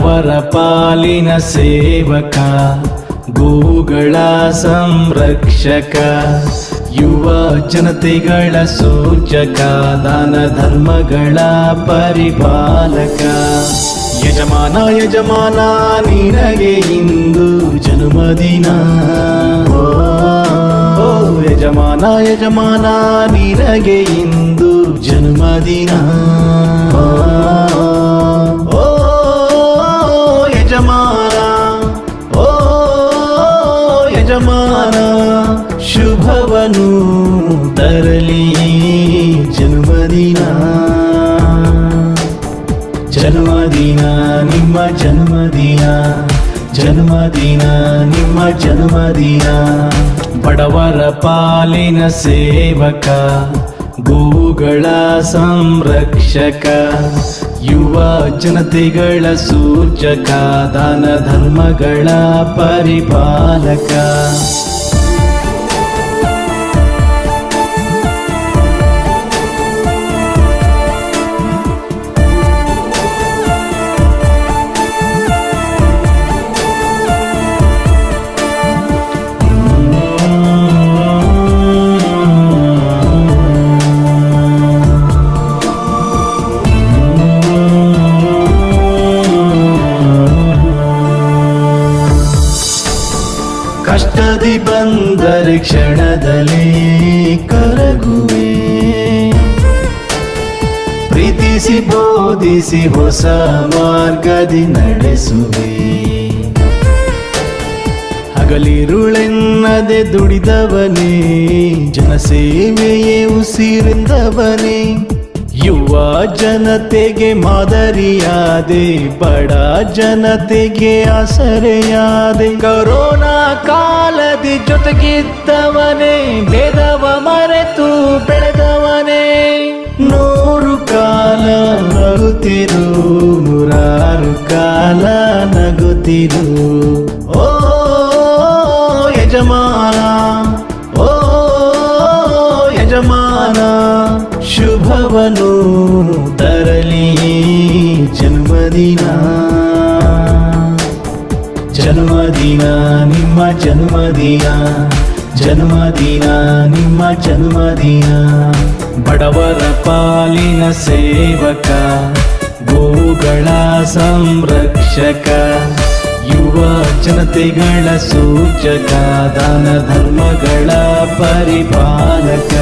ಬಡವರ ಪಾಲಿನ ಸೇವಕ, ಗೋಗಳ ಸಂರಕ್ಷಕ, ಯುವ ಜನತೆಗಳ ಸೂಚಕ, ದಾನ ಧರ್ಮಗಳ ಪರಿಪಾಲಕ. ಯಜಮಾನ ಯಜಮಾನ ನಿನಗೆ ಇಂದು ಜನ್ಮದಿನ. ಓ ಯಜಮಾನ ಯಜಮಾನ ನಿನಗೆ ಇಂದು ಜನ್ಮದಿನ. ಓ ಯಜಮಾನ, ಓ ಯಜಮಾನ, ಶುಭವನು ತರಲಿ ಜನ್ಮದಿನ. ಜನ್ಮದಿನ ನಿಮ್ಮ ಜನ್ಮದಿನ, ಜನ್ಮದಿನ ನಿಮ್ಮ ಜನ್ಮದಿನ. ಬಡವರ ಪಾಲಿನ ಸೇವಕ, ಗೋಗಳ ಸಂರಕ್ಷಕ, ಯುವ ಜನತೆಗಳ ಸೂಚಕ, ದಾನ ಧರ್ಮಗಳ ಪರಿಪಾಲಕ. ಕಷ್ಟದಿ ಬಂದರೆ ಕ್ಷಣದಲ್ಲಿ ಕರಗುವೆ, ಪ್ರೀತಿಸಿ ಬೋಧಿಸಿ ಹೊಸ ಮಾರ್ಗದಿ ನಡೆಸುವೆ. ಹಗಲಿರುಳೆನ್ನದೆ ದುಡಿದವನೇ, ಜನಸೇವೆಯೇ ಉಸಿರಿಂದವನೇ. ಯುವ ಜನತೆಗೆ ಮಾದರಿಯಾದೆ, ಬಡ ಜನತೆಗೆ ಆಸರೆಯಾದೆ. ಕರೋನಾ ಕಾಲದಿ ಜೊತೆಗಿದ್ದವನೇ, ಭೇದವ ಮರೆತು ಬೆಳೆದವನೇ. 100 ಕಾಲ ನಗುತ್ತಿರು, 106 ಕಾಲ ನಗುತ್ತಿರು. ಓ ಯಜಮಾನ, ಓ ಯಜಮಾನ, ಶುಭವನು ತರಲಿ ಜನ್ಮದಿನ. ಜನ್ಮದಿನ ನಿಮ್ಮ ಜನ್ಮದಿನ, ಜನ್ಮದಿನ ನಿಮ್ಮ ಜನ್ಮದಿನ. ಬಡವರ ಪಾಲಿನ ಸೇವಕ, ಗೋಗಳ ಸಂರಕ್ಷಕ, ಯುವ ಜನತೆಗಳ ಸೂಚಕ, ದಾನ ಧರ್ಮಗಳ ಪರಿಪಾಲಕ.